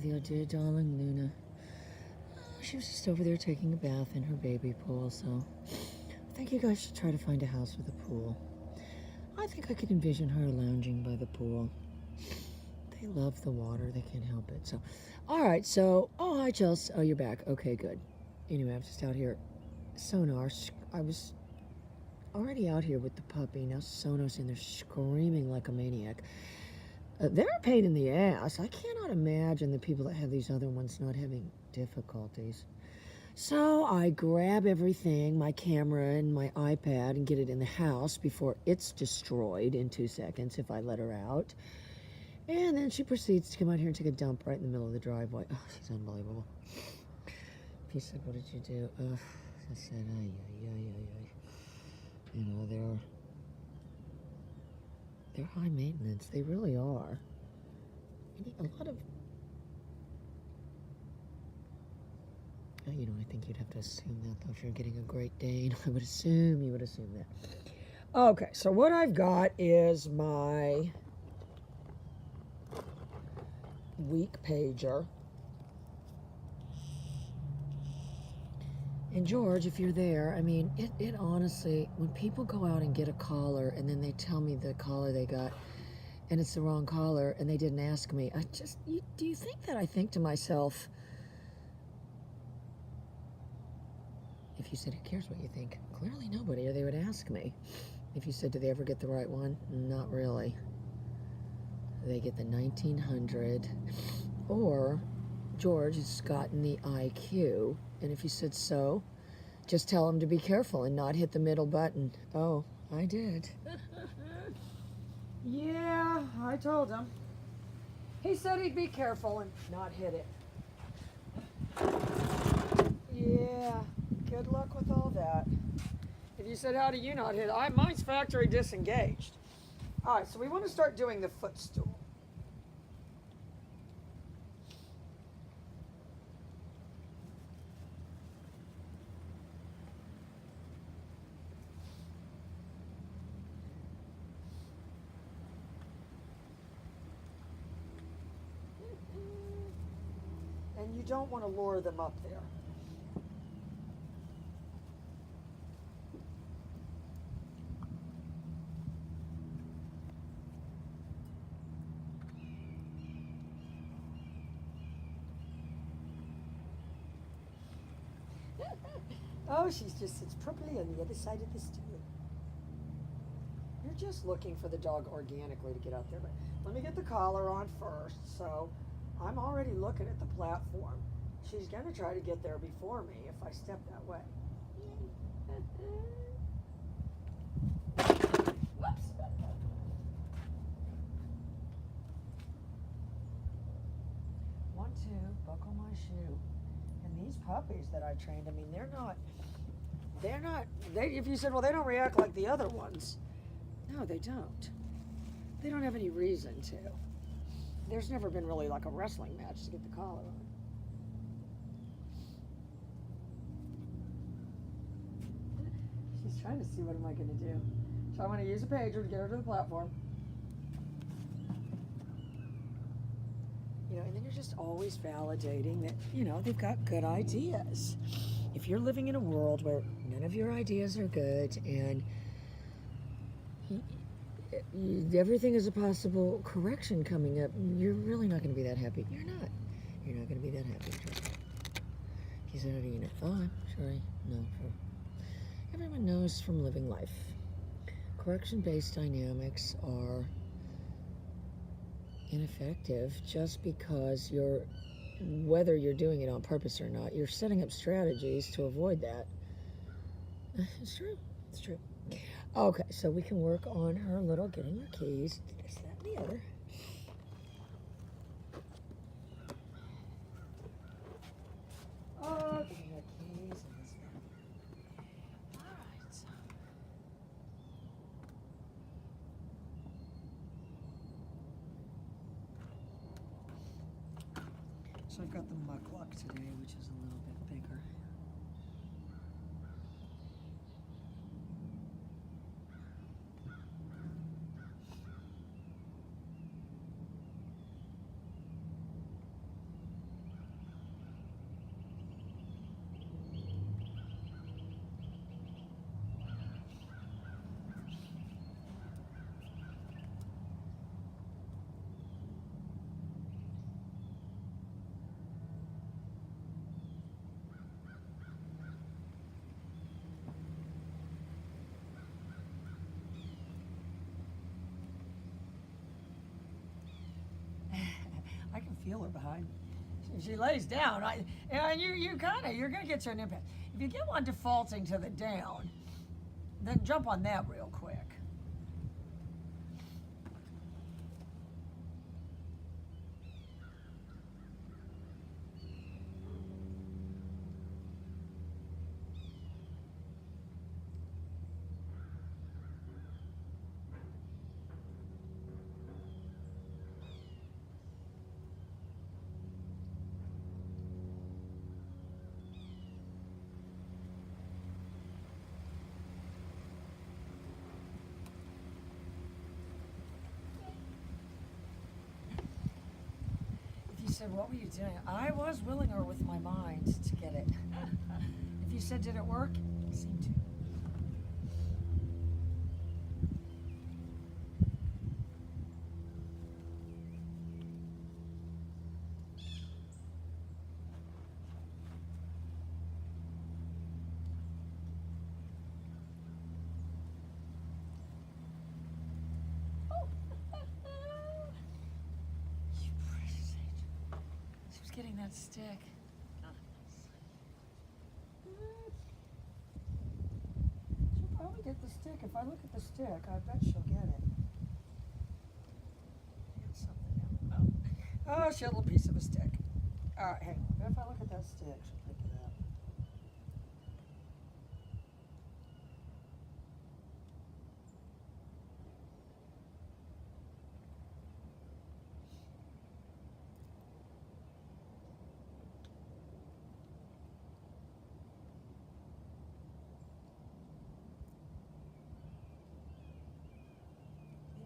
Your dear darling Luna. She was just over there taking a bath in her baby pool, so I think you guys should try to find a house with a pool. I think I could envision her lounging by the pool. They love the water, they can't help it. So, all right, so, oh, hi, Chelsea. Oh, you're back. Okay, good. Anyway, I'm just out here. Sonar, I was already out here with the puppy. Now Sono's in there screaming like a maniac. They're a pain in the ass. I cannot imagine the people that have these other ones not having difficulties. So I grab everything, my camera and my iPad, and get it in the house before it's destroyed in 2 seconds if I let her out. And then she proceeds to come out here and take a dump right in the middle of the driveway. Oh, she's unbelievable. He said, what did you do? I said, ay. You know, they're high maintenance. They really are. A lot of... You know, I think you'd have to assume that, though, if you're getting a Great Dane. I would assume you would assume that. Okay, so what I've got is my week pager. And George, if you're there, I mean, it honestly, when people go out and get a collar and then they tell me the collar they got and it's the wrong collar and they didn't ask me, do you think that I think to myself, if you said, who cares what you think? Clearly nobody, or they would ask me. If you said, do they ever get the right one? Not really. They get the 1900, or George has gotten the IQ, and if you said so, just tell him to be careful and not hit the middle button. Oh, I did. Yeah, I told him. He said he'd be careful and not hit it. Yeah, good luck with all that. If you said, how do you not hit it? Mine's factory disengaged. All right, so we want to start doing the footstool. And you don't want to lure them up there. Oh, she just sits properly on the other side of the stool. You're just looking for the dog organically to get out there. But let me get the collar on first. So I'm already looking at the platform. She's going to try to get there before me if I step that way. Whoops. One, two, buckle my shoe. And these puppies that I trained, I mean, if you said, well, they don't react like the other ones. No, they don't. They don't have any reason to. There's never been really like a wrestling match to get the collar on. She's trying to see what am I going to do. So I'm going to use a pager to get her to the platform. You know, and then you're just always validating that, you know, they've got good ideas. If you're living in a world where none of your ideas are good and everything is a possible correction coming up, you're really not going to be that happy. You're not. You're not going to be that happy. He said, how do you know? Oh, I'm sorry. No. Everyone knows from living life. Correction-based dynamics are ineffective just because whether you're doing it on purpose or not, you're setting up strategies to avoid that. It's true. It's true. Okay, so we can work on her little getting her keys, this, that, and the other. Oh, getting her keys and this. All right. So I've got the muckluck today, which is a little bit bigger. feel her behind me. She lays down, and you're gonna get to an impact. If you get one defaulting to the down, then jump on that real quick. If you said, what were you doing? I was willing her with my mind to get it. If you said, did it work? It seemed to. Getting that stick. She'll probably get the stick. If I look at the stick, I bet she'll get it. Get something out. Oh, she had a little piece of a stick. All right, hang on. If I look at that stick, she'll pick it up.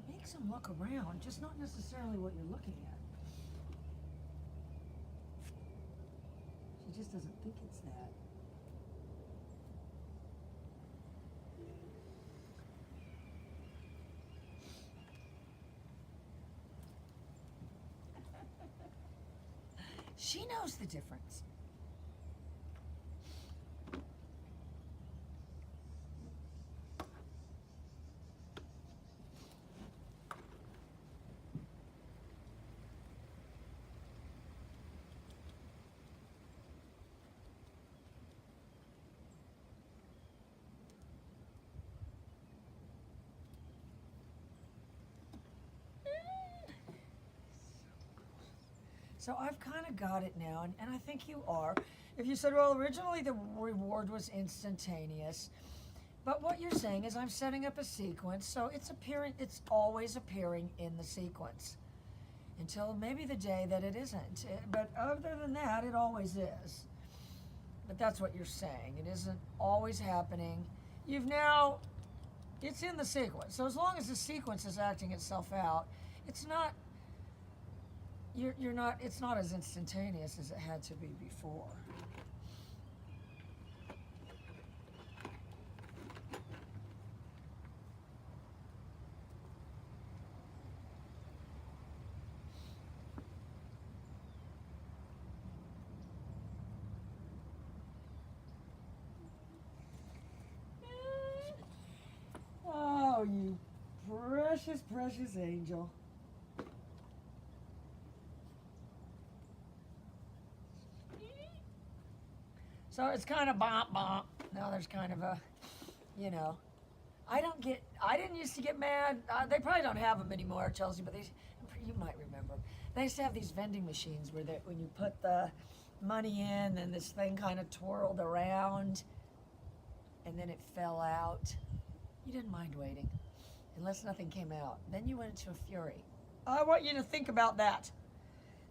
Makes them look around, just not necessarily what you're looking at. She just doesn't think it's that. She knows the difference. So I've kind of got it now, and I think you are. If you said, well, originally the reward was instantaneous, but what you're saying is I'm setting up a sequence, so it's always appearing in the sequence until maybe the day that it isn't. But other than that, it always is. But that's what you're saying. It isn't always happening. It's in the sequence. So as long as the sequence is acting itself out, it's not it's not as instantaneous as it had to be before. Oh, you precious, precious angel. So it's kind of bump, bump. Now there's kind of a, I didn't used to get mad. They probably don't have them anymore, Chelsea, but you might remember. They used to have these vending machines where when you put the money in, then this thing kind of twirled around, and then it fell out. You didn't mind waiting, unless nothing came out. Then you went into a fury. I want you to think about that.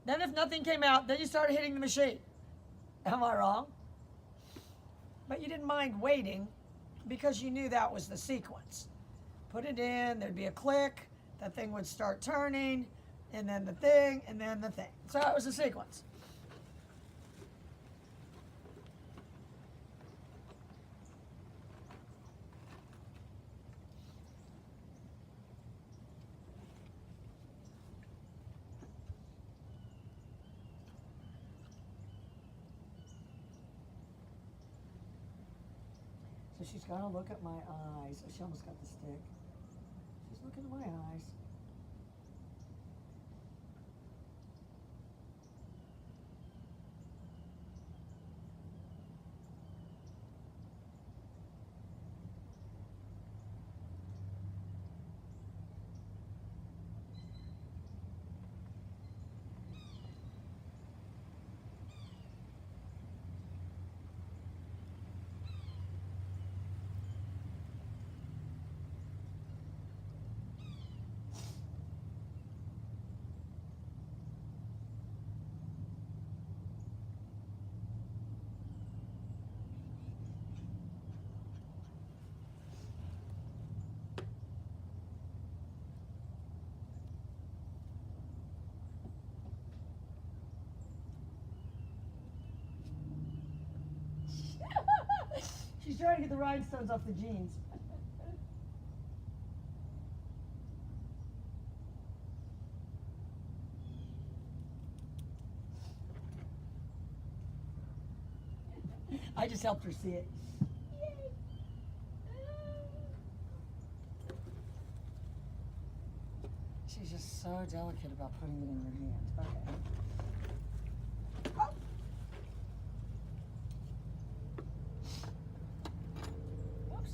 Then if nothing came out, then you started hitting the machine. Am I wrong? But you didn't mind waiting because you knew that was the sequence. Put it in, there'd be a click, that thing would start turning, and then the thing, and then the thing. So it was a sequence. So she's got to look at my eyes. Oh, she almost got the stick. She's looking at my eyes. She's trying to get the rhinestones off the jeans. I just helped her see it. She's just so delicate about putting it in your hand. Okay. Oh. Whoops.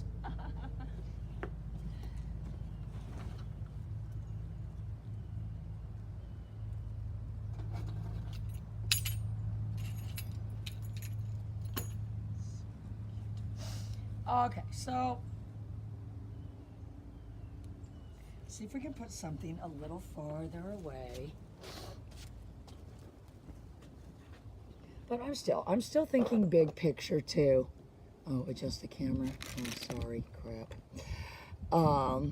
Okay, so see if we can put something a little farther away. But I'm still thinking big picture too. Oh, adjust the camera. Oh, sorry, crap. I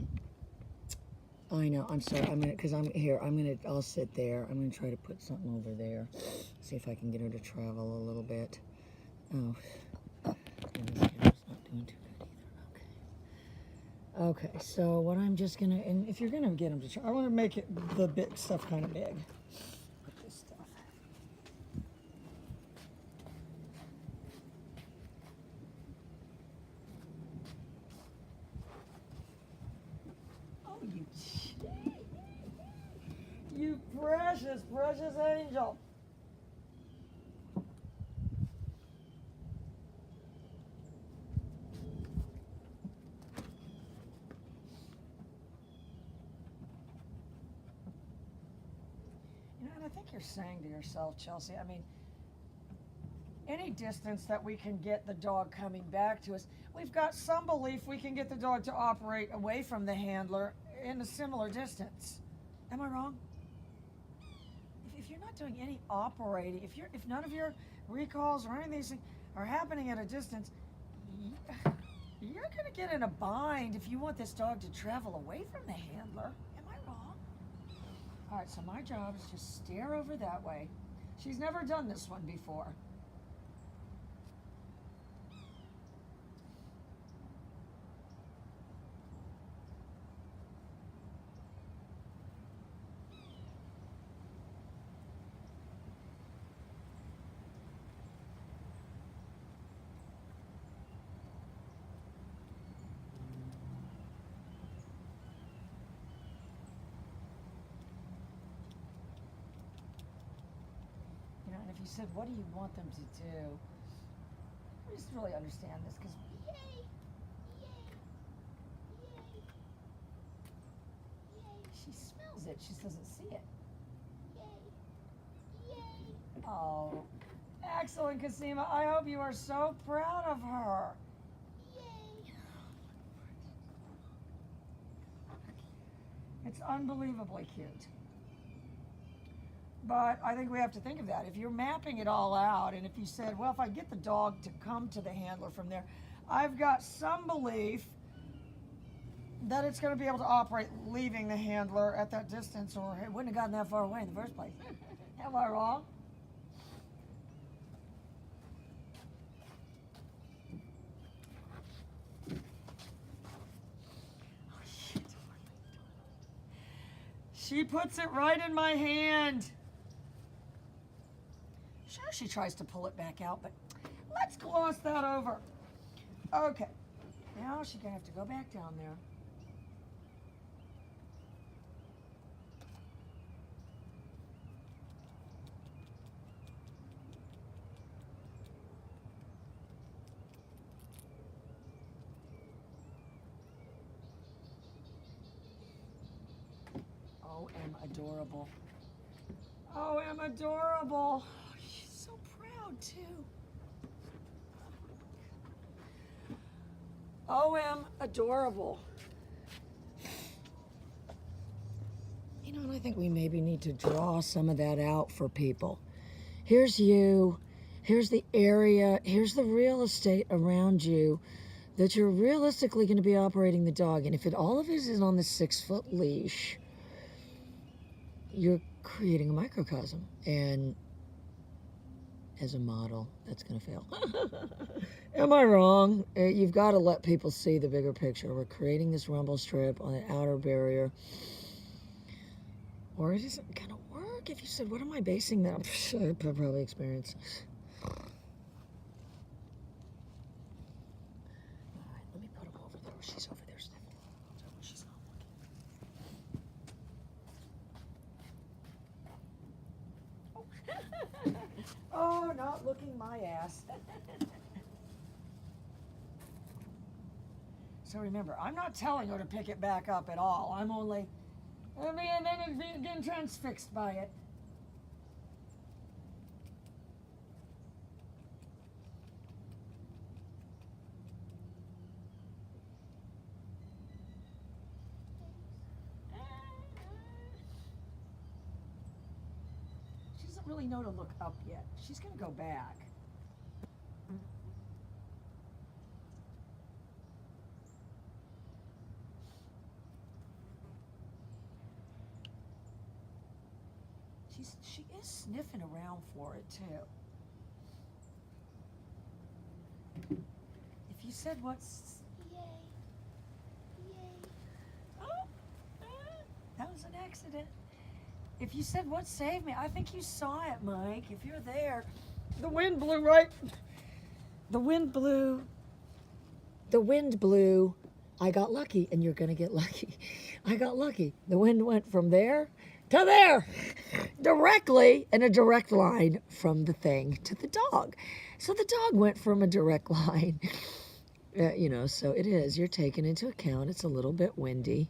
know, I'm sorry. I'll sit there. I'm gonna try to put something over there. See if I can get her to travel a little bit. Oh, and this camera's not doing too good either. Okay. Okay, so what I'm just gonna, and if you're gonna get them to, I want to make it the big stuff kind of big. Put this stuff. Oh, you precious, precious angel. I think you're saying to yourself, Chelsea, I mean, any distance that we can get the dog coming back to us, we've got some belief we can get the dog to operate away from the handler in a similar distance. Am I wrong? If you're not doing any operating, if none of your recalls or any of these things are happening at a distance, you're going to get in a bind if you want this dog to travel away from the handler. All right, so my job is just stare over that way. She's never done this one before. And if you said, what do you want them to do? I just really understand this because she smells it. She doesn't see it. Oh, excellent, Kasima. I hope you are so proud of her. It's unbelievably cute. But I think we have to think of that. If you're mapping it all out, and if you said, well, if I get the dog to come to the handler from there, I've got some belief that it's going to be able to operate leaving the handler at that distance, or it wouldn't have gotten that far away in the first place. Am I wrong? Oh, shit. She puts it right in my hand. Sure, she tries to pull it back out, but let's gloss that over. Okay, now she's gonna have to go back down there. Oh, am adorable. Oh, am adorable. She's so proud too. Oh, am adorable. You know, and I think we maybe need to draw some of that out for people. Here's you. Here's the area. Here's the real estate around you that you're realistically going to be operating the dog. And if all of it is on the 6-foot leash, you're creating a microcosm. And as a model, that's going to fail. Am I wrong? You've got to let people see the bigger picture. We're creating this rumble strip on the outer barrier. Or it isn't going to work. If you said, what am I basing that on? I'd probably experience. All right, let me put him over there. She's over there sniffing. She's not looking. Oh, not looking my ass. So remember, I'm not telling her to pick it back up at all. I'm only, and then getting transfixed by it. She doesn't really know to look up yet. She's gonna go back. She is sniffing around for it too. If you said what's... Yay. Yay. Oh, that was an accident. If you said what saved me, I think you saw it, Mike. If you're there, the wind blew right. The wind blew. The wind blew. I got lucky, and you're gonna get lucky. I got lucky. The wind went from there to there, directly in a direct line from the thing to the dog. So the dog went from a direct line. You know, so it is. You're taking into account it's a little bit windy.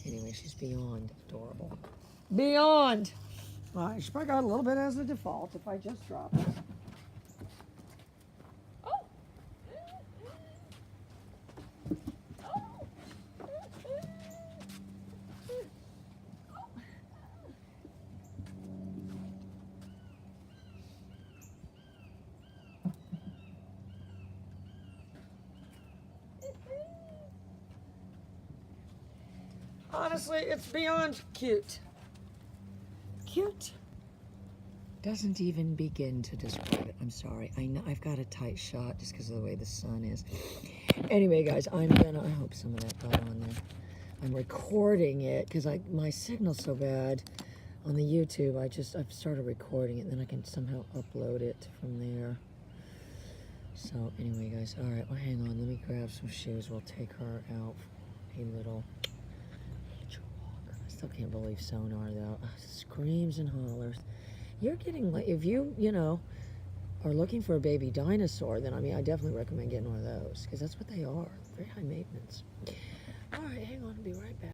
Anyway, she's beyond adorable. Beyond. Well, she probably got a little bit as a default if I just drop it. Oh. Honestly, it's beyond cute. Cute. Doesn't even begin to describe it. I'm sorry. I know I've got a tight shot just because of the way the sun is. Anyway, guys, I hope some of that got on there. I'm recording it because my signal's so bad on the YouTube. I've started recording it, and then I can somehow upload it from there. So anyway, guys, all right, well, hang on. Let me grab some shoes. We'll take her out a little. I still can't believe sonar, though. Screams and hollers. You're getting, like, if you are looking for a baby dinosaur, then, I mean, I definitely recommend getting one of those, because that's what they are. Very high maintenance. All right, hang on. I'll be right back.